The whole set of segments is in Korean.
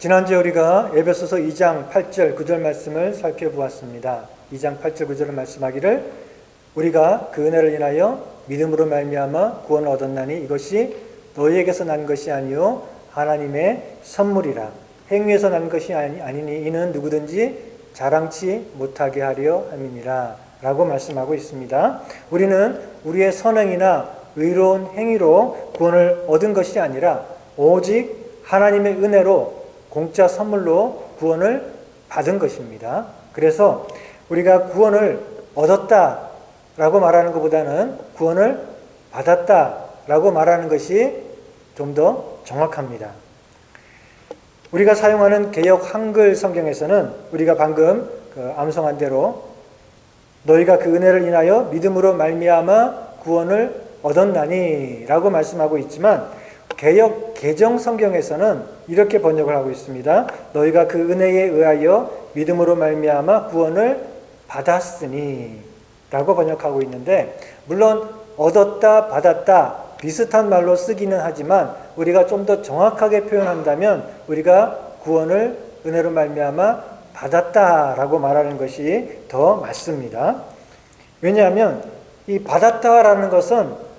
지난주에 우리가 에베소서 2장 8절 9절 말씀을 살펴보았습니다. 2장 8절 9절을 말씀하기를 우리가 그 은혜를 인하여 믿음으로 말미암아 구원을 얻었나니 이것이 너희에게서 난 것이 아니요 하나님의 선물이라. 행위에서 난 것이 아니니 이는 누구든지 자랑치 못하게 하려 함이니라 라고 말씀하고 있습니다. 우리는 우리의 선행이나 의로운 행위로 구원을 얻은 것이 아니라 오직 하나님의 은혜로 공짜 선물로 구원을 받은 것입니다. 그래서 우리가 구원을 얻었다라고 말하는 것보다는 구원을 받았다라고 말하는 것이 좀 더 정확합니다. 우리가 사용하는 개역 한글 성경에서는 우리가 방금 암송한 대로 너희가 그 은혜를 인하여 믿음으로 말미암아 구원을 얻었나니 라고 말씀하고 있지만 개역 개정 성경에서는 이렇게 번역을 하고 있습니다. 너희가 그 은혜에 의하여 믿음으로 말미암아 구원을 받았으니 라고 번역하고 있는데, 물론 얻었다 받았다 비슷한 말로 쓰기는 하지만 우리가 좀 더 정확하게 표현한다면 우리가 구원을 은혜로 말미암아 받았다라고 말하는 것이 더 맞습니다. 왜냐하면 이 받았다라는 것은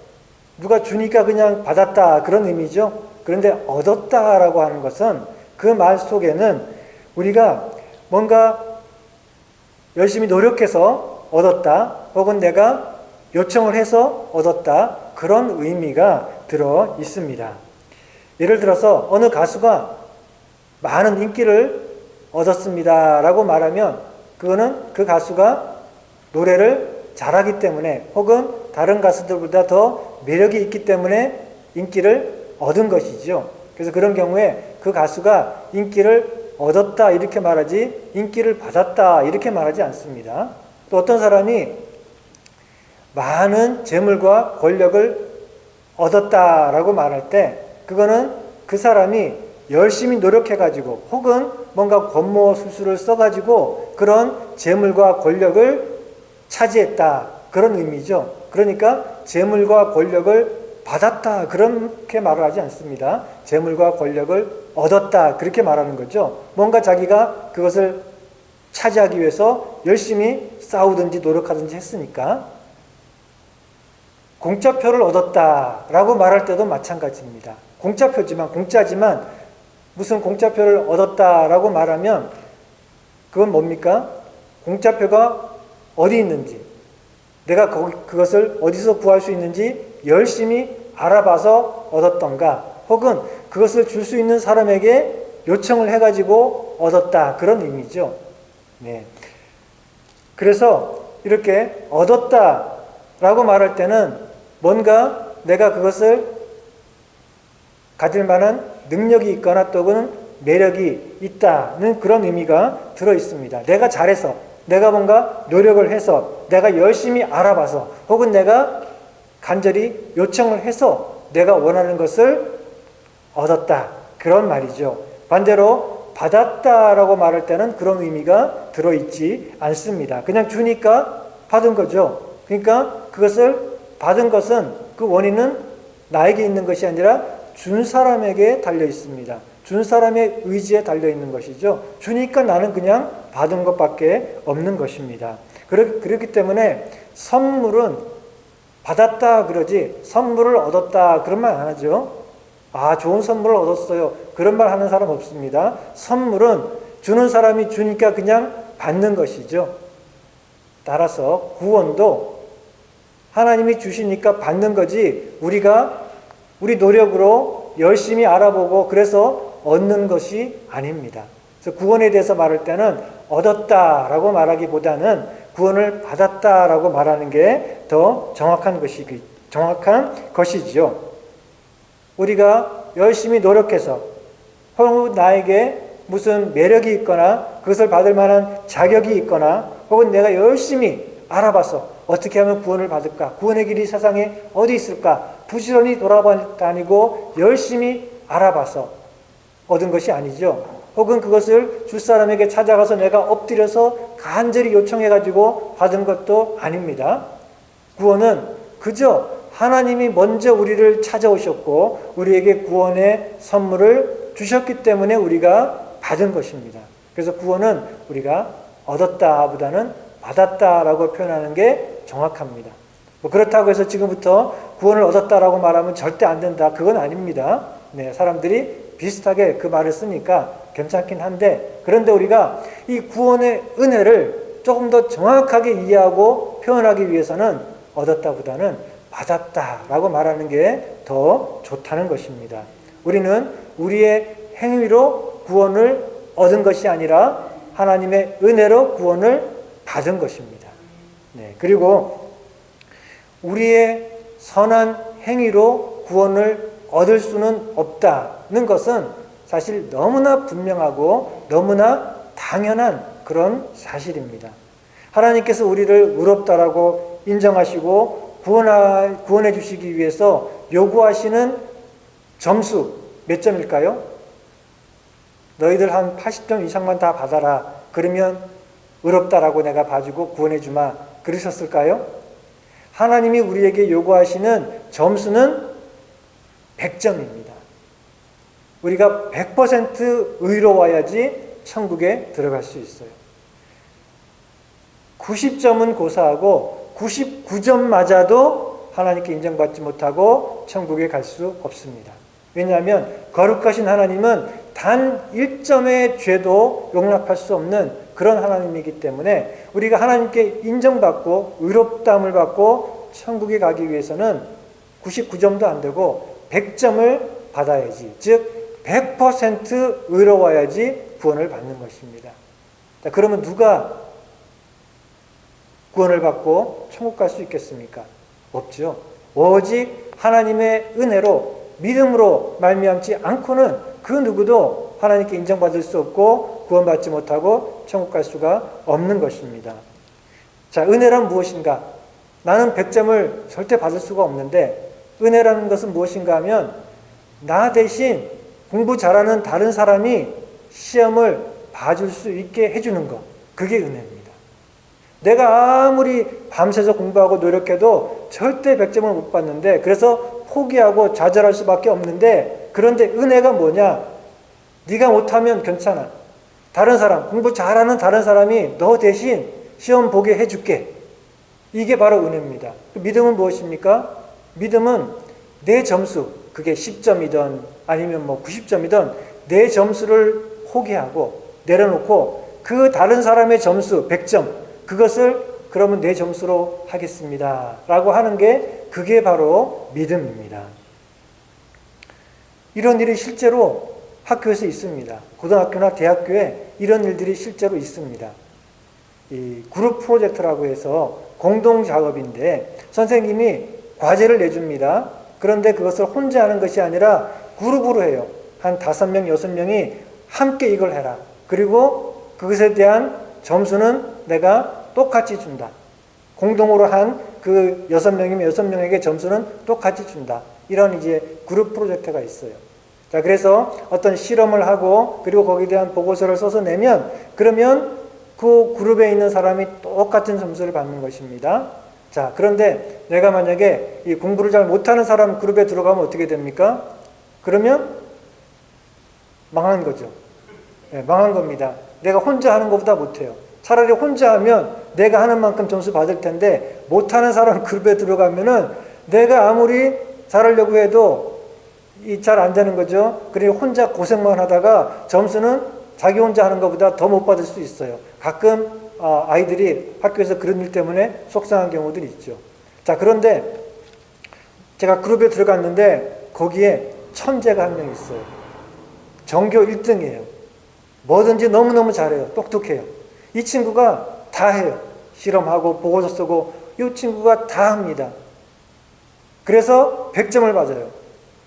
누가 주니까 그냥 받았다 그런 의미죠. 그런데 얻었다라고 하는 것은 그 말 속에는 우리가 뭔가 열심히 노력해서 얻었다 혹은 내가 요청을 해서 얻었다 그런 의미가 들어 있습니다. 예를 들어서 어느 가수가 많은 인기를 얻었습니다 라고 말하면 그거는 그 가수가 노래를 잘하기 때문에 혹은 다른 가수들보다 더 매력이 있기 때문에 인기를 얻은 것이죠. 그래서 그런 경우에 그 가수가 인기를 얻었다 이렇게 말하지 인기를 받았다 이렇게 말하지 않습니다. 또 어떤 사람이 많은 재물과 권력을 얻었다라고 말할 때 그거는 그 사람이 열심히 노력해가지고 혹은 뭔가 권모 술수를 써가지고 그런 재물과 권력을 차지했다 그런 의미죠. 그러니까 재물과 권력을 받았다 그렇게 말을 하지 않습니다. 재물과 권력을 얻었다 그렇게 말하는 거죠. 뭔가 자기가 그것을 차지하기 위해서 열심히 싸우든지 노력하든지 했으니까. 공짜표를 얻었다라고 말할 때도 마찬가지입니다. 공짜지만 무슨 공짜표를 얻었다라고 말하면 그건 뭡니까? 공짜표가 어디 있는지, 내가 그것을 어디서 구할 수 있는지 열심히 알아봐서 얻었던가, 혹은 그것을 줄 수 있는 사람에게 요청을 해가지고 얻었다 그런 의미죠. 네. 그래서 이렇게 얻었다라고 말할 때는 뭔가 내가 그것을 가질 만한 능력이 있거나 또는 매력이 있다는 그런 의미가 들어 있습니다. 내가 잘해서, 내가 뭔가 노력을 해서, 내가 열심히 알아봐서, 혹은 내가 간절히 요청을 해서 내가 원하는 것을 얻었다 그런 말이죠. 반대로 받았다라고 말할 때는 그런 의미가 들어있지 않습니다. 그냥 주니까 받은 거죠. 그러니까 그것을 받은 것은 그 원인은 나에게 있는 것이 아니라 준 사람에게 달려 있습니다. 준 사람의 의지에 달려 있는 것이죠. 주니까 나는 그냥 받은 것밖에 없는 것입니다. 그렇기 때문에 선물은 받았다 그러지 선물을 얻었다 그런 말 안 하죠. 아, 좋은 선물을 얻었어요 그런 말 하는 사람 없습니다. 선물은 주는 사람이 주니까 그냥 받는 것이죠. 따라서 구원도 하나님이 주시니까 받는 거지 우리가 우리 노력으로 열심히 알아보고 그래서 얻는 것이 아닙니다. 그래서 구원에 대해서 말할 때는 얻었다라고 말하기보다는 구원을 받았다라고 말하는 게 더 정확한 것이지요. 우리가 열심히 노력해서 혹은 나에게 무슨 매력이 있거나 그것을 받을 만한 자격이 있거나 혹은 내가 열심히 알아봐서 어떻게 하면 구원을 받을까? 구원의 길이 세상에 어디 있을까? 부지런히 돌아다니고 열심히 알아봐서 얻은 것이 아니죠. 혹은 그것을 줄 사람에게 찾아가서 내가 엎드려서 간절히 요청해가지고 받은 것도 아닙니다. 구원은 그저 하나님이 먼저 우리를 찾아오셨고 우리에게 구원의 선물을 주셨기 때문에 우리가 받은 것입니다. 그래서 구원은 우리가 얻었다 보다는 받았다라고 표현하는 게 정확합니다. 뭐 그렇다고 해서 지금부터 구원을 얻었다라고 말하면 절대 안 된다. 그건 아닙니다. 네, 사람들이 비슷하게 그 말을 쓰니까 괜찮긴 한데, 그런데 우리가 이 구원의 은혜를 조금 더 정확하게 이해하고 표현하기 위해서는 얻었다보다는 받았다라고 말하는 게 더 좋다는 것입니다. 우리는 우리의 행위로 구원을 얻은 것이 아니라 하나님의 은혜로 구원을 받은 것입니다. 네, 그리고 우리의 선한 행위로 구원을 얻을 수는 없다는 것은 사실 너무나 분명하고 너무나 당연한 그런 사실입니다. 하나님께서 우리를 의롭다라고 인정하시고 구원해 주시기 위해서 요구하시는 점수 몇 점일까요? 너희들 한 80점 이상만 다 받아라. 그러면 의롭다라고 내가 봐주고 구원해 주마. 그러셨을까요? 하나님이 우리에게 요구하시는 점수는 100점입니다. 우리가 100% 의로워야지 천국에 들어갈 수 있어요. 90점은 고사하고 99점 맞아도 하나님께 인정받지 못하고 천국에 갈 수 없습니다. 왜냐하면 거룩하신 하나님은 단 1점의 죄도 용납할 수 없는 그런 하나님이기 때문에 우리가 하나님께 인정받고 의롭다함을 받고 천국에 가기 위해서는 99점도 안 되고 100점을 받아야지, 즉 100% 의로워야지 구원을 받는 것입니다. 자, 그러면 누가 구원을 받고 천국 갈 수 있겠습니까? 없죠. 오직 하나님의 은혜로 믿음으로 말미암지 않고는 그 누구도 하나님께 인정받을 수 없고 구원받지 못하고 천국 갈 수가 없는 것입니다. 자, 은혜란 무엇인가? 나는 100점을 절대 받을 수가 없는데 은혜라는 것은 무엇인가 하면 나 대신 공부 잘하는 다른 사람이 시험을 봐줄 수 있게 해주는 것, 그게 은혜입니다. 내가 아무리 밤새서 공부하고 노력해도 절대 100점을 못 받는데 그래서 포기하고 좌절할 수밖에 없는데, 그런데 은혜가 뭐냐? 네가 못하면 괜찮아. 다른 사람, 공부 잘하는 다른 사람이 너 대신 시험 보게 해줄게. 이게 바로 은혜입니다. 믿음은 무엇입니까? 믿음은 내 점수, 그게 10점이든 아니면 뭐 90점이든 내 점수를 포기하고 내려놓고 그 다른 사람의 점수 100점, 그것을 그러면 내 점수로 하겠습니다 라고 하는 게 그게 바로 믿음입니다. 이런 일이 실제로 학교에서 있습니다. 고등학교나 대학교에 이런 일들이 실제로 있습니다. 이 그룹 프로젝트라고 해서 공동 작업인데 선생님이 과제를 내줍니다. 그런데 그것을 혼자 하는 것이 아니라 그룹으로 해요. 한 5명, 6명이 함께 이걸 해라. 그리고 그것에 대한 점수는 내가 똑같이 준다. 공동으로 한 그 6명이면 6명에게 점수는 똑같이 준다. 이런 이제 그룹 프로젝트가 있어요. 자, 그래서 어떤 실험을 하고 그리고 거기에 대한 보고서를 써서 내면 그러면 그 그룹에 있는 사람이 똑같은 점수를 받는 것입니다. 자, 그런데 내가 만약에 이 공부를 잘 못하는 사람 그룹에 들어가면 어떻게 됩니까? 그러면 망한 거죠. 네, 망한 겁니다. 내가 혼자 하는 것보다 못해요. 차라리 혼자 하면 내가 하는 만큼 점수 받을 텐데 못하는 사람 그룹에 들어가면은 내가 아무리 잘하려고 해도 잘 안 되는 거죠. 그리고 혼자 고생만 하다가 점수는 자기 혼자 하는 것보다 더 못 받을 수 있어요. 가끔 아이들이 학교에서 그런 일 때문에 속상한 경우들이 있죠. 자, 그런데 제가 그룹에 들어갔는데 거기에 천재가 한 명 있어요. 전교 1등이에요. 뭐든지 너무너무 잘해요. 똑똑해요. 이 친구가 다 해요. 실험하고 보고서 쓰고 이 친구가 다 합니다. 그래서 100점을 받아요.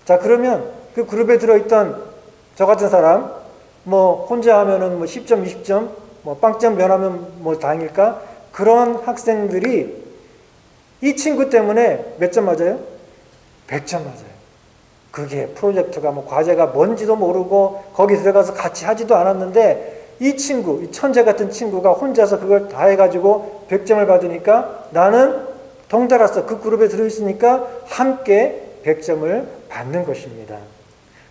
자, 그러면 그 그룹에 들어있던 저 같은 사람 뭐 혼자 하면은 뭐 10점, 20점, 뭐 빵점 면하면 뭐 다행일까? 그런 학생들이 이 친구 때문에 몇 점 맞아요? 100점 맞아요. 그게 프로젝트가 뭐 과제가 뭔지도 모르고 거기 들어가서 같이 하지도 않았는데 이 친구, 이 천재 같은 친구가 혼자서 그걸 다 해가지고 100점을 받으니까 나는 덩달아서 그 그룹에 들어있으니까 함께 100점을 받는 것입니다.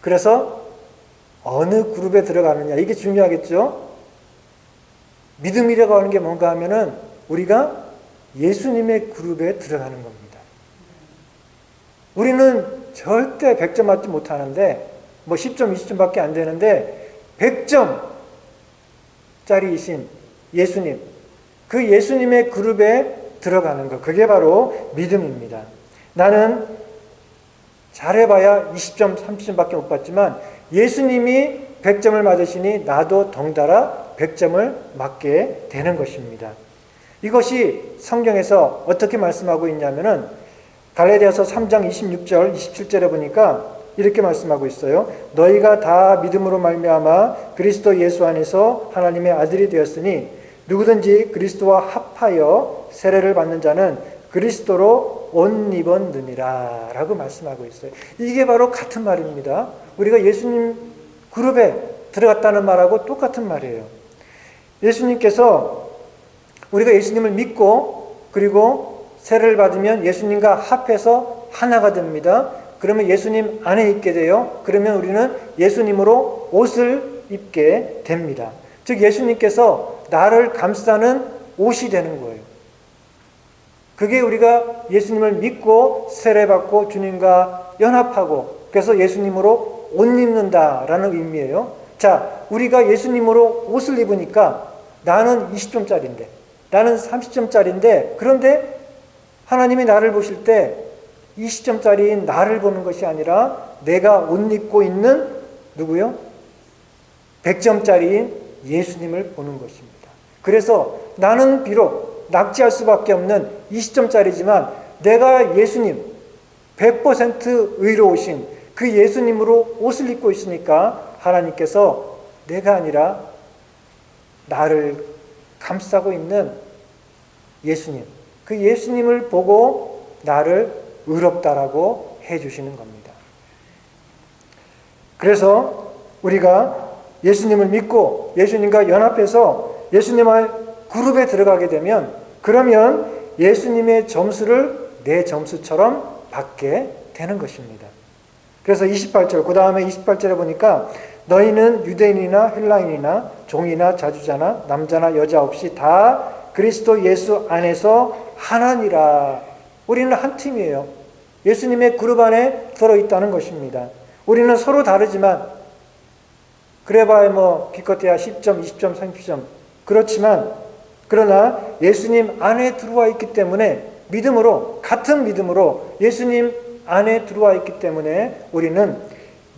그래서 어느 그룹에 들어가느냐, 이게 중요하겠죠. 믿음이라고 하는 게 뭔가 하면은 우리가 예수님의 그룹에 들어가는 겁니다. 우리는 절대 100점 맞지 못하는데, 뭐 10점, 20점밖에 안 되는데 100점짜리이신 예수님, 그 예수님의 그룹에 들어가는 것, 그게 바로 믿음입니다. 나는 잘해봐야 20점, 30점밖에 못 받지만 예수님이 100점을 맞으시니 나도 덩달아 100점을 맞게 되는 것입니다. 이것이 성경에서 어떻게 말씀하고 있냐면은 갈라디아서 3장 26절, 27절에 보니까 이렇게 말씀하고 있어요. 너희가 다 믿음으로 말미암아 그리스도 예수 안에서 하나님의 아들이 되었으니 누구든지 그리스도와 합하여 세례를 받는 자는 그리스도로 옷 입었느니라 라고 말씀하고 있어요. 이게 바로 같은 말입니다. 우리가 예수님 그룹에 들어갔다는 말하고 똑같은 말이에요. 예수님께서 우리가 예수님을 믿고 그리고 세례를 받으면 예수님과 합해서 하나가 됩니다. 그러면 예수님 안에 있게 돼요. 그러면 우리는 예수님으로 옷을 입게 됩니다. 즉 예수님께서 나를 감싸는 옷이 되는 거예요. 그게 우리가 예수님을 믿고 세례받고 주님과 연합하고 그래서 예수님으로 옷 입는다라는 의미예요. 자, 우리가 예수님으로 옷을 입으니까 나는 20점짜리인데 나는 30점짜리인데 그런데 하나님이 나를 보실 때 20점짜리인 나를 보는 것이 아니라 내가 옷 입고 있는 누구요? 100점짜리인 예수님을 보는 것입니다. 그래서 나는 비록 낙지할 수밖에 없는 20점짜리지만 내가 예수님 100% 의로우신 그 예수님으로 옷을 입고 있으니까 하나님께서 내가 아니라 나를 감싸고 있는 예수님, 그 예수님을 보고 나를 의롭다라고 해주시는 겁니다. 그래서 우리가 예수님을 믿고 예수님과 연합해서 예수님의 그룹에 들어가게 되면 그러면 예수님의 점수를 내 점수처럼 받게 되는 것입니다. 그래서 28절, 그 다음에 28절에 보니까 너희는 유대인이나 헬라인이나 종이나 자주자나 남자나 여자 없이 다 그리스도 예수 안에서 하나니라. 우리는 한 팀이에요. 예수님의 그룹 안에 들어있다는 것입니다. 우리는 서로 다르지만 그래봐야 뭐 기껏해야 10점, 20점, 30점 그렇지만 그러나 예수님 안에 들어와 있기 때문에 믿음으로 같은 믿음으로 예수님 안에 들어와 있기 때문에 우리는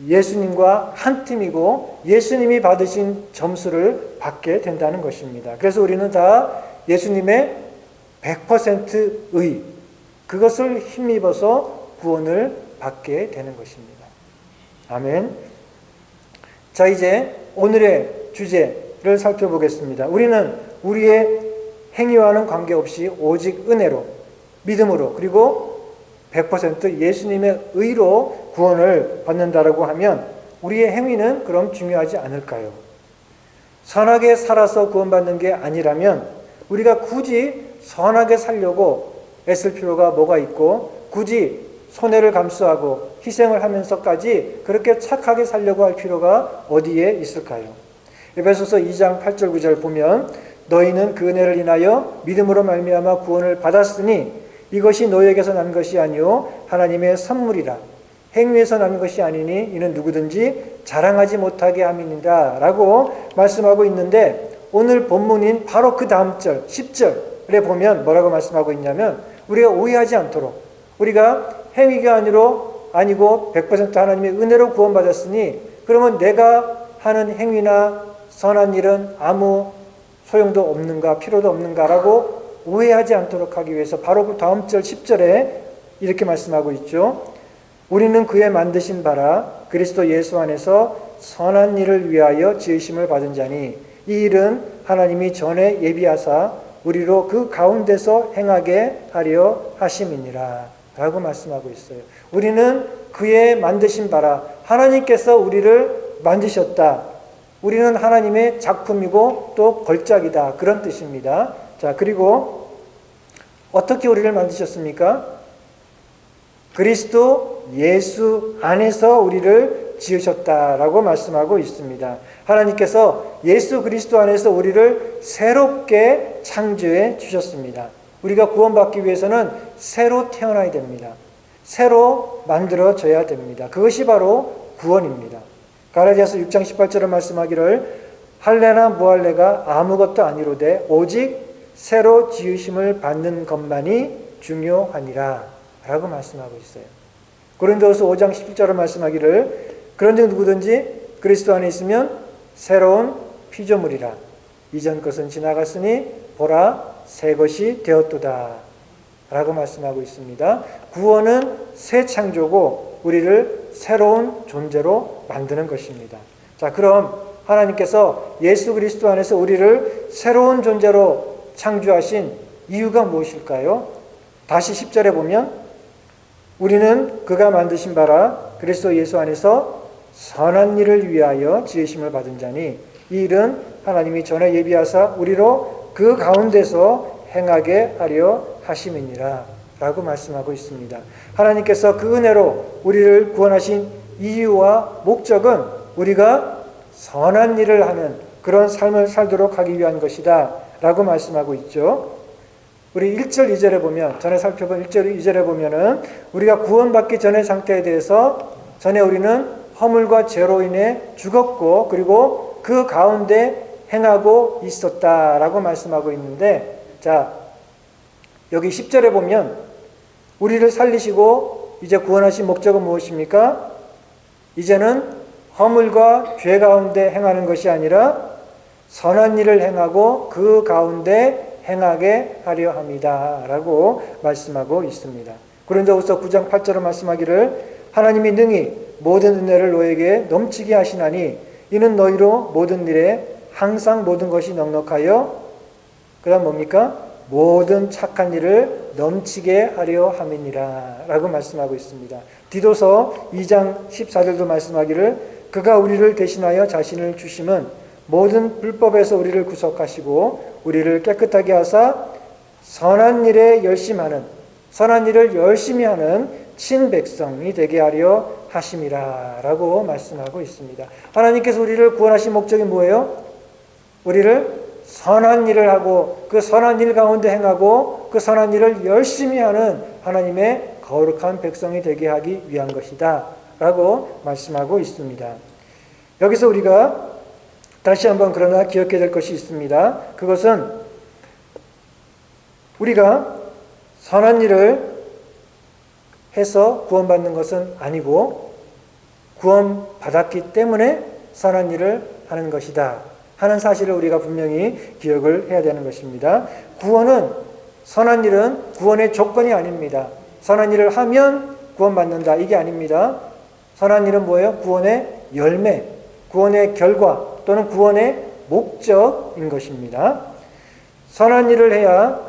예수님과 한 팀이고 예수님이 받으신 점수를 받게 된다는 것입니다. 그래서 우리는 다 예수님의 100%의 그것을 힘입어서 구원을 받게 되는 것입니다. 아멘. 자, 이제 오늘의 주제를 살펴보겠습니다. 우리는 우리의 행위와는 관계없이 오직 은혜로, 믿음으로, 그리고 100% 예수님의 의로 구원을 받는다라고 하면 우리의 행위는 그럼 중요하지 않을까요? 선하게 살아서 구원받는 게 아니라면 우리가 굳이 선하게 살려고 애쓸 필요가 뭐가 있고 굳이 손해를 감수하고 희생을 하면서까지 그렇게 착하게 살려고 할 필요가 어디에 있을까요? 에베소서 2장 8절 9절 보면 너희는 그 은혜를 인하여 믿음으로 말미암아 구원을 받았으니 이것이 너희에게서 난 것이 아니요 하나님의 선물이라. 행위에서 난 것이 아니니 이는 누구든지 자랑하지 못하게 함이니라 라고 말씀하고 있는데 오늘 본문인 바로 그 다음 절 10절에 보면 뭐라고 말씀하고 있냐면 우리가 오해하지 않도록 우리가 행위가 아니고 100% 하나님의 은혜로 구원받았으니 그러면 내가 하는 행위나 선한 일은 아무 소용도 없는가 필요도 없는가라고 오해하지 않도록 하기 위해서 바로 그 다음 절 10절에 이렇게 말씀하고 있죠. 우리는 그의 만드신 바라 그리스도 예수 안에서 선한 일을 위하여 지으심을 받은 자니 이 일은 하나님이 전에 예비하사 우리로 그 가운데서 행하게 하려 하심이니라 라고 말씀하고 있어요. 우리는 그의 만드신 바라 하나님께서 우리를 만드셨다. 우리는 하나님의 작품이고 또 걸작이다. 그런 뜻입니다. 자, 그리고 어떻게 우리를 만드셨습니까? 그리스도 예수 안에서 우리를 지으셨다라고 말씀하고 있습니다. 하나님께서 예수 그리스도 안에서 우리를 새롭게 창조해 주셨습니다. 우리가 구원받기 위해서는 새로 태어나야 됩니다. 새로 만들어져야 됩니다. 그것이 바로 구원입니다. 갈라디아서 6장 18절에 말씀하기를 할례나 무할례가 아무것도 아니로되 오직 새로 지으심을 받는 것만이 중요하니라 라고 말씀하고 있어요. 고린도후서 5장 17절에 말씀하기를 그런즉 누구든지 그리스도 안에 있으면 새로운 피조물이라 이전 것은 지나갔으니 보라 새 것이 되었도다 라고 말씀하고 있습니다. 구원은 새 창조고 우리를 새로운 존재로 만드는 것입니다. 자, 그럼 하나님께서 예수 그리스도 안에서 우리를 새로운 존재로 창조하신 이유가 무엇일까요? 다시 10절에 보면 우리는 그가 만드신 바라 그리스도 예수 안에서 선한 일을 위하여 지으심을 받은 자니 이 일은 하나님이 전에 예비하사 우리로 그 가운데서 행하게 하려 하심이니라 라고 말씀하고 있습니다. 하나님께서 그 은혜로 우리를 구원하신 이유와 목적은 우리가 선한 일을 하는 그런 삶을 살도록 하기 위한 것이다 라고 말씀하고 있죠. 우리 1절 2절에 보면 전에 살펴본 1절 2절에 보면은 우리가 구원받기 전의 상태에 대해서 전에 우리는 허물과 죄로 인해 죽었고 그리고 그 가운데 행하고 있었다라고 말씀하고 있는데 자 여기 10절에 보면 우리를 살리시고 이제 구원하신 목적은 무엇입니까? 이제는 허물과 죄 가운데 행하는 것이 아니라 선한 일을 행하고 그 가운데 행하게 하려 합니다 라고 말씀하고 있습니다. 고린도후서 9장 8절로 말씀하기를 하나님이 능히 모든 은혜를 너에게 넘치게 하시나니 이는 너희로 모든 일에 항상 모든 것이 넉넉하여 그 다음 뭡니까? 모든 착한 일을 넘치게 하려 함이니라 라고 말씀하고 있습니다. 디도서 2장 14절도 말씀하기를 그가 우리를 대신하여 자신을 주심은 모든 불법에서 우리를 구속하시고 우리를 깨끗하게 하사 선한 일에 열심하는 선한 일을 열심히 하는 친백성이 되게 하려 하심이라 라고 말씀하고 있습니다. 하나님께서 우리를 구원하신 목적이 뭐예요? 우리를 선한 일을 하고 그 선한 일 가운데 행하고 그 선한 일을 열심히 하는 하나님의 거룩한 백성이 되게 하기 위한 것이다 라고 말씀하고 있습니다. 여기서 우리가 다시 한번 그러나 기억해야 될 것이 있습니다. 그것은 우리가 선한 일을 해서 구원받는 것은 아니고 구원받았기 때문에 선한 일을 하는 것이다 하는 사실을 우리가 분명히 기억을 해야 되는 것입니다. 구원은 선한 일은 구원의 조건이 아닙니다. 선한 일을 하면 구원받는다 이게 아닙니다. 선한 일은 뭐예요? 구원의 열매, 구원의 결과 또는 구원의 목적인 것입니다. 선한 일을 해야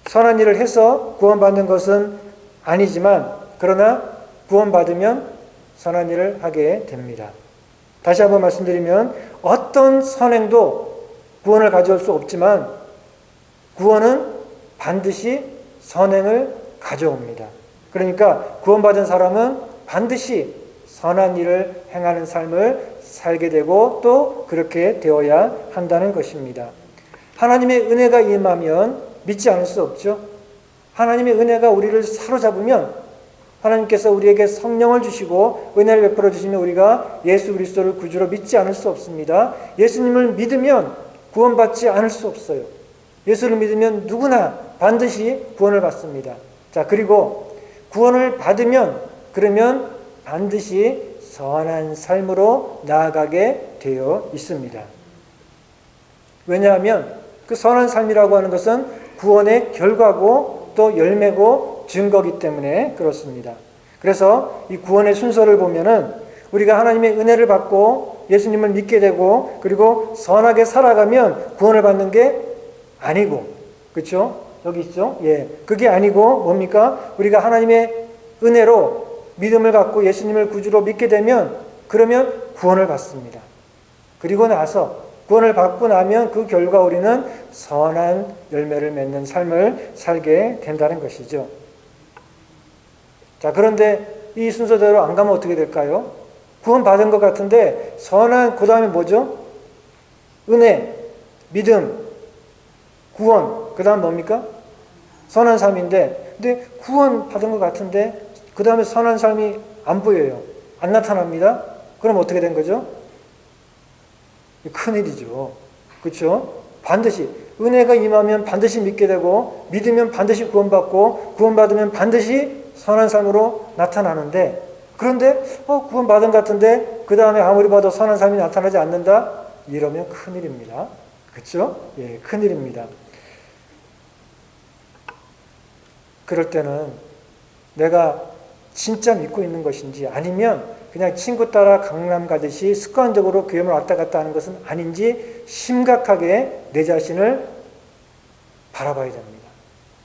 선한 일을 해서 구원받는 것은 아니지만 그러나 구원받으면 선한 일을 하게 됩니다. 다시 한번 말씀드리면 어떤 선행도 구원을 가져올 수 없지만 구원은 반드시 선행을 가져옵니다. 그러니까 구원받은 사람은 반드시 선한 일을 행하는 삶을 살게 되고 또 그렇게 되어야 한다는 것입니다. 하나님의 은혜가 임하면 믿지 않을 수 없죠. 하나님의 은혜가 우리를 사로잡으면 하나님께서 우리에게 성령을 주시고 은혜를 베풀어 주시면 우리가 예수 그리스도를 구주로 믿지 않을 수 없습니다. 예수님을 믿으면 구원받지 않을 수 없어요. 예수를 믿으면 누구나 반드시 구원을 받습니다. 자, 그리고 구원을 받으면 그러면 반드시 선한 삶으로 나아가게 되어 있습니다. 왜냐하면 그 선한 삶이라고 하는 것은 구원의 결과고 또 열매고 증거이기 때문에 그렇습니다. 그래서 이 구원의 순서를 보면은 우리가 하나님의 은혜를 받고 예수님을 믿게 되고 그리고 선하게 살아가면 구원을 받는 게 아니고, 그렇죠? 여기 있죠? 예, 그게 아니고 뭡니까? 우리가 하나님의 은혜로 믿음을 갖고 예수님을 구주로 믿게 되면 그러면 구원을 받습니다. 그리고 나서 구원을 받고 나면 그 결과 우리는 선한 열매를 맺는 삶을 살게 된다는 것이죠. 자, 그런데 이 순서대로 안 가면 어떻게 될까요? 구원 받은 것 같은데 선한 그 다음에 뭐죠? 은혜, 믿음, 구원, 그 다음 뭡니까? 선한 삶인데 근데 구원 받은 것 같은데 그 다음에 선한 삶이 안 보여요. 안 나타납니다. 그럼 어떻게 된 거죠? 큰일이죠. 그렇죠? 반드시 은혜가 임하면 반드시 믿게 되고 믿으면 반드시 구원받고 구원받으면 반드시 선한 삶으로 나타나는데 그런데 구원받은 것 같은데 그 다음에 아무리 봐도 선한 삶이 나타나지 않는다? 이러면 큰일입니다. 그렇죠? 예, 큰일입니다. 그럴 때는 내가 진짜 믿고 있는 것인지 아니면 그냥 친구 따라 강남 가듯이 습관적으로 교회만 왔다 갔다 하는 것은 아닌지 심각하게 내 자신을 바라봐야 됩니다.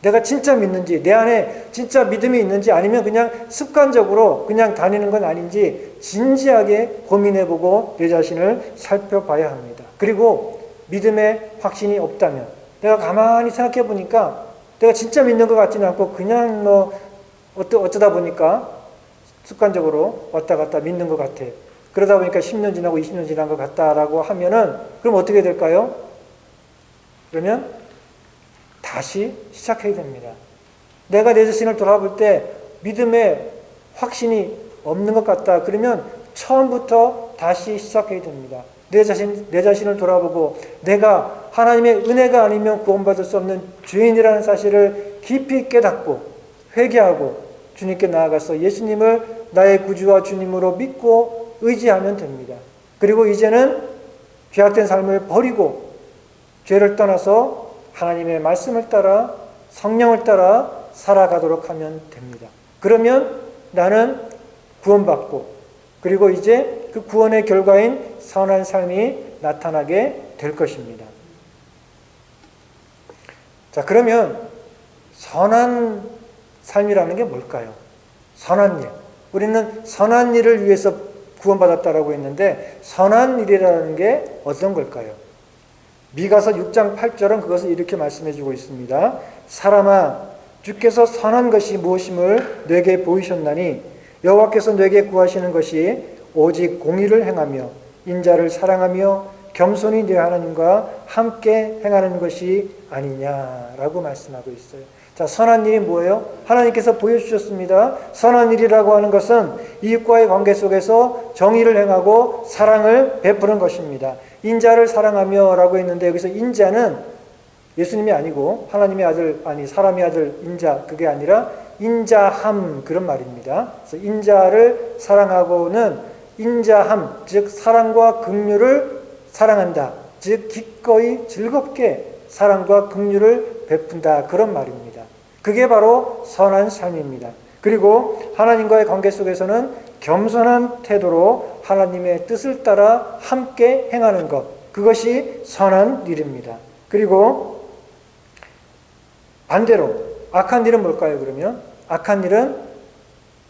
내가 진짜 믿는지 내 안에 진짜 믿음이 있는지 아니면 그냥 습관적으로 그냥 다니는 건 아닌지 진지하게 고민해보고 내 자신을 살펴봐야 합니다. 그리고 믿음의 확신이 없다면 내가 가만히 생각해 보니까 내가 진짜 믿는 것 같지는 않고 그냥 어쩌다 보니까 습관적으로 왔다 갔다 믿는 것 같아. 그러다 보니까 10년 지나고 20년 지난 것 같다라고 하면은 그럼 어떻게 될까요? 그러면 다시 시작해야 됩니다. 내가 내 자신을 돌아볼 때 믿음의 확신이 없는 것 같다. 그러면 처음부터 다시 시작해야 됩니다. 내 자신을 돌아보고 내가 하나님의 은혜가 아니면 구원받을 수 없는 죄인이라는 사실을 깊이 깨닫고 회개하고 주님께 나아가서 예수님을 나의 구주와 주님으로 믿고 의지하면 됩니다. 그리고 이제는 죄악된 삶을 버리고 죄를 떠나서 하나님의 말씀을 따라 성령을 따라 살아가도록 하면 됩니다. 그러면 나는 구원받고 그리고 이제 그 구원의 결과인 선한 삶이 나타나게 될 것입니다. 자, 그러면 선한 삶이라는 게 뭘까요? 선한 일. 우리는 선한 일을 위해서 구원받았다라고 했는데 선한 일이라는 게 어떤 걸까요? 미가서 6장 8절은 그것을 이렇게 말씀해 주고 있습니다. 사람아 주께서 선한 것이 무엇임을 내게 보이셨나니 여호와께서 내게 구하시는 것이 오직 공의를 행하며 인자를 사랑하며 겸손히 내 하나님과 함께 행하는 것이 아니냐라고 말씀하고 있어요. 자, 선한 일이 뭐예요? 하나님께서 보여주셨습니다. 선한 일이라고 하는 것은 이웃과의 관계 속에서 정의를 행하고 사랑을 베푸는 것입니다. 인자를 사랑하며 라고 했는데 여기서 인자는 예수님이 아니고 하나님의 아들, 아니 사람의 아들 인자, 그게 아니라 인자함 그런 말입니다. 그래서 인자를 사랑하고는 인자함, 즉 사랑과 긍휼을 사랑한다. 즉 기꺼이 즐겁게 사랑과 긍휼을 베푼다 그런 말입니다. 그게 바로 선한 삶입니다. 그리고 하나님과의 관계 속에서는 겸손한 태도로 하나님의 뜻을 따라 함께 행하는 것, 그것이 선한 일입니다. 그리고 반대로 악한 일은 뭘까요? 그러면 악한 일은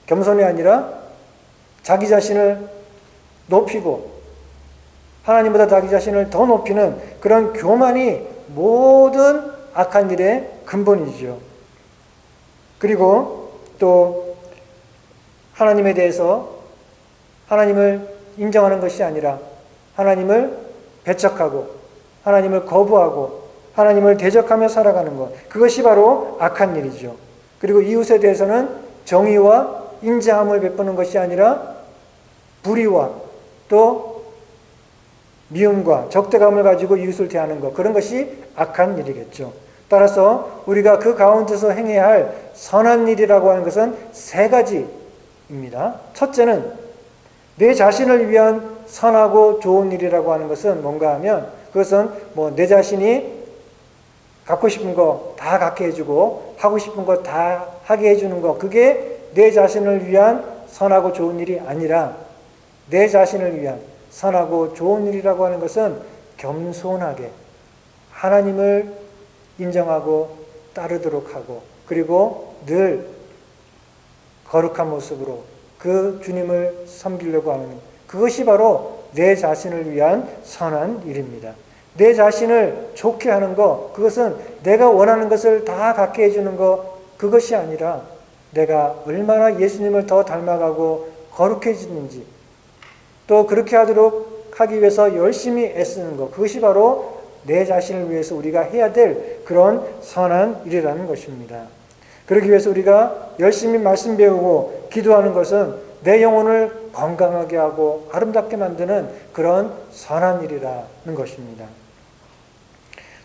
겸손이 아니라 자기 자신을 높이고 하나님보다 자기 자신을 더 높이는 그런 교만이 모든 악한 일의 근본이죠. 그리고 또 하나님에 대해서 하나님을 인정하는 것이 아니라 하나님을 배척하고 하나님을 거부하고 하나님을 대적하며 살아가는 것, 그것이 바로 악한 일이죠. 그리고 이웃에 대해서는 정의와 인자함을 베푸는 것이 아니라 불의와 또 미움과 적대감을 가지고 이웃을 대하는 것, 그런 것이 악한 일이겠죠. 따라서 우리가 그 가운데서 행해야 할 선한 일이라고 하는 것은 세 가지입니다. 첫째는 내 자신을 위한 선하고 좋은 일이라고 하는 것은 뭔가 하면 그것은 내 자신이 갖고 싶은 거 다 갖게 해주고 하고 싶은 거 다 하게 해주는 거, 그게 내 자신을 위한 선하고 좋은 일이 아니라 내 자신을 위한 선하고 좋은 일이라고 하는 것은 겸손하게 하나님을 인정하고 따르도록 하고 그리고 늘 거룩한 모습으로 그 주님을 섬기려고 하는 그것이 바로 내 자신을 위한 선한 일입니다. 내 자신을 좋게 하는 것, 그것은 내가 원하는 것을 다 갖게 해주는 것, 그것이 아니라 내가 얼마나 예수님을 더 닮아가고 거룩해지는지, 또 그렇게 하기 위해서 열심히 애쓰는 것, 그것이 바로 내 자신을 위해서 우리가 해야 될 그런 선한 일이라는 것입니다. 그러기 위해서 우리가 열심히 말씀 배우고 기도하는 것은 내 영혼을 건강하게 하고 아름답게 만드는 그런 선한 일이라는 것입니다.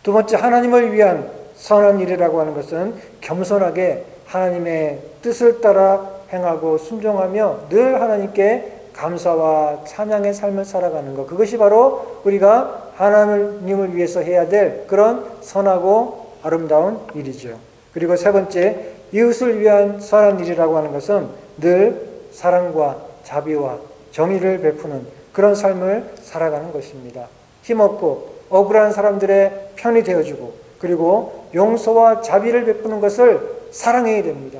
두 번째, 하나님을 위한 선한 일이라고 하는 것은 겸손하게 하나님의 뜻을 따라 행하고 순종하며 늘 하나님께 감사와 찬양의 삶을 살아가는 것, 그것이 바로 우리가 하나님을 위해서 해야 될 그런 선하고 아름다운 일이죠. 그리고 세 번째, 이웃을 위한 선한 일이라고 하는 것은 늘 사랑과 자비와 정의를 베푸는 그런 삶을 살아가는 것입니다. 힘없고 억울한 사람들의 편이 되어주고, 그리고 용서와 자비를 베푸는 것을 사랑해야 됩니다.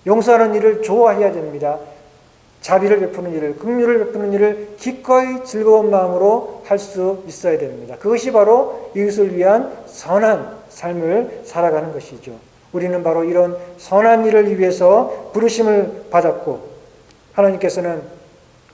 용서하는 일을 좋아해야 됩니다. 자비를 베푸는 일을, 긍휼을 베푸는 일을 기꺼이 즐거운 마음으로 할 수 있어야 됩니다. 그것이 바로 이웃을 위한 선한 삶을 살아가는 것이죠. 우리는 바로 이런 선한 일을 위해서 부르심을 받았고, 하나님께서는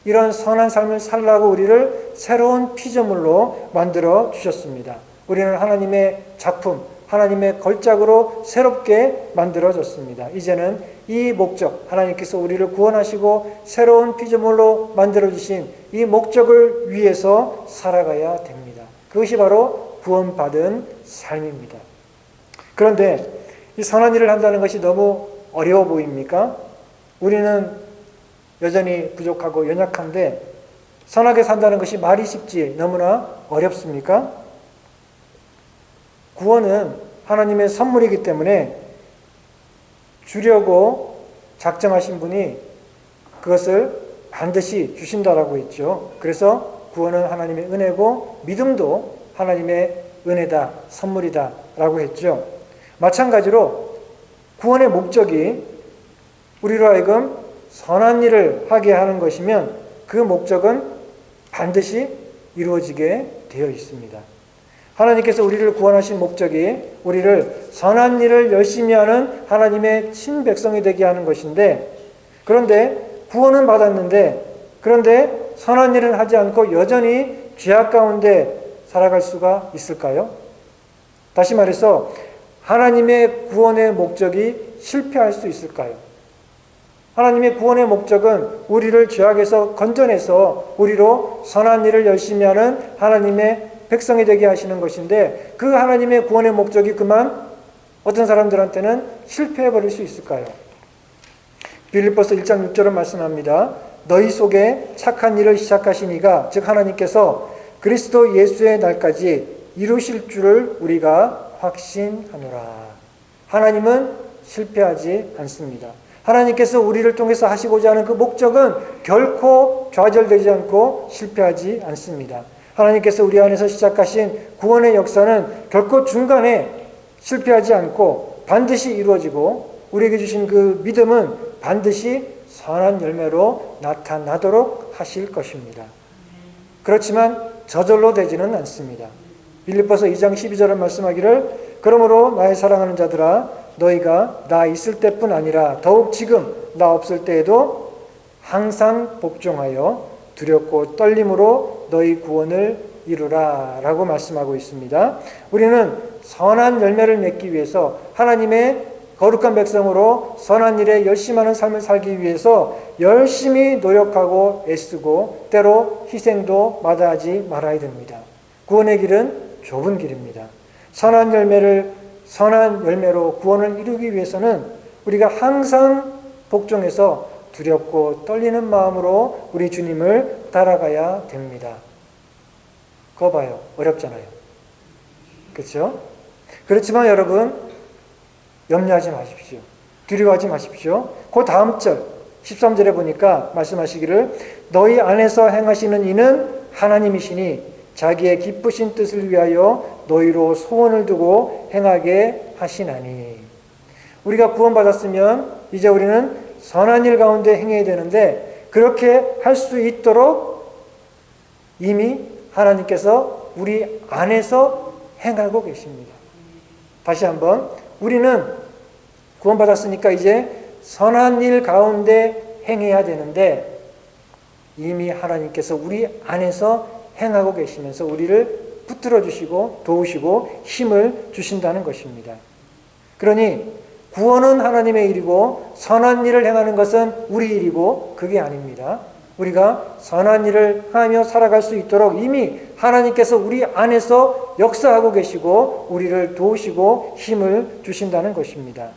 이런 선한 삶을 살라고 우리를 새로운 피조물로 만들어 주셨습니다. 우리는 하나님의 작품, 하나님의 걸작으로 새롭게 만들어졌습니다. 이제는 이 목적, 하나님께서 우리를 구원하시고 새로운 피조물로 만들어주신 이 목적을 위해서 살아가야 됩니다. 그것이 바로 구원받은 삶입니다. 그런데 이 선한 일을 한다는 것이 너무 어려워 보입니까? 우리는 여전히 부족하고 연약한데 선하게 산다는 것이 말이 쉽지 너무나 어렵습니까? 구원은 하나님의 선물이기 때문에 주려고 작정하신 분이 그것을 반드시 주신다라고 했죠. 그래서 구원은 하나님의 은혜고 믿음도 하나님의 은혜다, 선물이다 라고 했죠. 마찬가지로 구원의 목적이 우리로 하여금 선한 일을 하게 하는 것이면 그 목적은 반드시 이루어지게 되어 있습니다. 하나님께서 우리를 구원하신 목적이 우리를 선한 일을 열심히 하는 하나님의 친백성이 되게 하는 것인데, 그런데 구원은 받았는데, 그런데 선한 일을 하지 않고 여전히 죄악 가운데 살아갈 수가 있을까요? 다시 말해서 하나님의 구원의 목적이 실패할 수 있을까요? 하나님의 구원의 목적은 우리를 죄악에서 건져내서 우리로 선한 일을 열심히 하는 하나님의 백성이 되게 하시는 것인데, 그 하나님의 구원의 목적이 그만 어떤 사람들한테는 실패해버릴 수 있을까요? 빌립보서 1장 6절은 말씀합니다. 너희 속에 착한 일을 시작하신 이가, 즉 하나님께서 그리스도 예수의 날까지 이루실 줄을 우리가 확신하노라. 하나님은 실패하지 않습니다. 하나님께서 우리를 통해서 하시고자 하는 그 목적은 결코 좌절되지 않고 실패하지 않습니다. 하나님께서 우리 안에서 시작하신 구원의 역사는 결코 중간에 실패하지 않고 반드시 이루어지고, 우리에게 주신 그 믿음은 반드시 선한 열매로 나타나도록 하실 것입니다. 그렇지만 저절로 되지는 않습니다. 빌립보서 2장 12절은 말씀하기를 그러므로 나의 사랑하는 자들아 너희가 나 있을 때뿐 아니라 더욱 지금 나 없을 때에도 항상 복종하여 두렵고 떨림으로 너희 구원을 이루라 라고 말씀하고 있습니다. 우리는 선한 열매를 맺기 위해서 하나님의 거룩한 백성으로 선한 일에 열심하는 삶을 살기 위해서 열심히 노력하고 애쓰고 때로 희생도 마다하지 말아야 됩니다. 구원의 길은 좁은 길입니다. 선한 열매로 구원을 이루기 위해서는 우리가 항상 복종해서 두렵고 떨리는 마음으로 우리 주님을 따라가야 됩니다. 그거 봐요. 어렵잖아요. 그렇죠? 그렇지만 여러분 염려하지 마십시오. 두려워하지 마십시오. 그 다음 절 13절에 보니까 말씀하시기를 너희 안에서 행하시는 이는 하나님이시니 자기의 기쁘신 뜻을 위하여 너희로 소원을 두고 행하게 하시나니. 우리가 구원받았으면 이제 우리는 선한 일 가운데 행해야 되는데, 그렇게 할 수 있도록 이미 하나님께서 우리 안에서 행하고 계십니다. 다시 한번, 우리는 구원받았으니까 이제 선한 일 가운데 행해야 되는데 이미 하나님께서 우리 안에서 행하고 계시면서 우리를 붙들어 주시고 도우시고 힘을 주신다는 것입니다. 그러니 구원은 하나님의 일이고 선한 일을 행하는 것은 우리 일이고 그게 아닙니다. 우리가 선한 일을 하며 살아갈 수 있도록 이미 하나님께서 우리 안에서 역사하고 계시고 우리를 도우시고 힘을 주신다는 것입니다.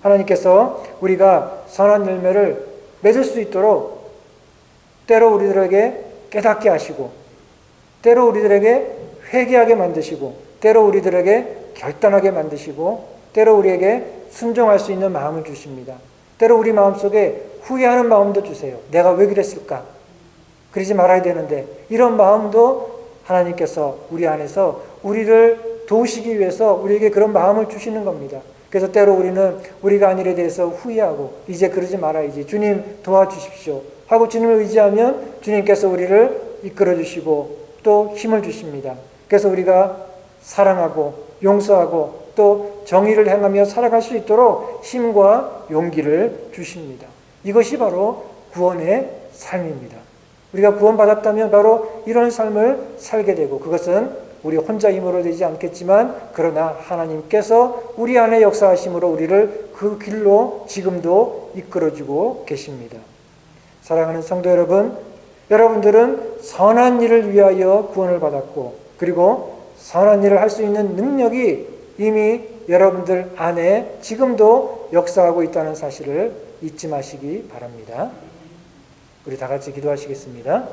하나님께서 우리가 선한 열매를 맺을 수 있도록 때로 우리들에게 깨닫게 하시고 때로 우리들에게 회개하게 만드시고 때로 우리들에게 결단하게 만드시고 때로 우리에게 순종할 수 있는 마음을 주십니다. 때로 우리 마음속에 후회하는 마음도 주세요. 내가 왜 그랬을까? 그러지 말아야 되는데 이런 마음도 하나님께서 우리 안에서 우리를 도우시기 위해서 우리에게 그런 마음을 주시는 겁니다. 그래서 때로 우리는 우리가 한 일에 대해서 후회하고 이제 그러지 말아야지. 주님 도와주십시오. 하고 주님을 의지하면 주님께서 우리를 이끌어 주시고 또 힘을 주십니다. 그래서 우리가 사랑하고 용서하고 또 정의를 행하며 살아갈 수 있도록 힘과 용기를 주십니다. 이것이 바로 구원의 삶입니다. 우리가 구원받았다면 바로 이런 삶을 살게 되고 그것은 우리 혼자 힘으로 되지 않겠지만 그러나 하나님께서 우리 안에 역사하심으로 우리를 그 길로 지금도 이끌어주고 계십니다. 사랑하는 성도 여러분, 여러분들은 선한 일을 위하여 구원을 받았고 그리고 선한 일을 할 수 있는 능력이 이미 여러분들 안에 지금도 역사하고 있다는 사실을 잊지 마시기 바랍니다. 우리 다 같이 기도하시겠습니다.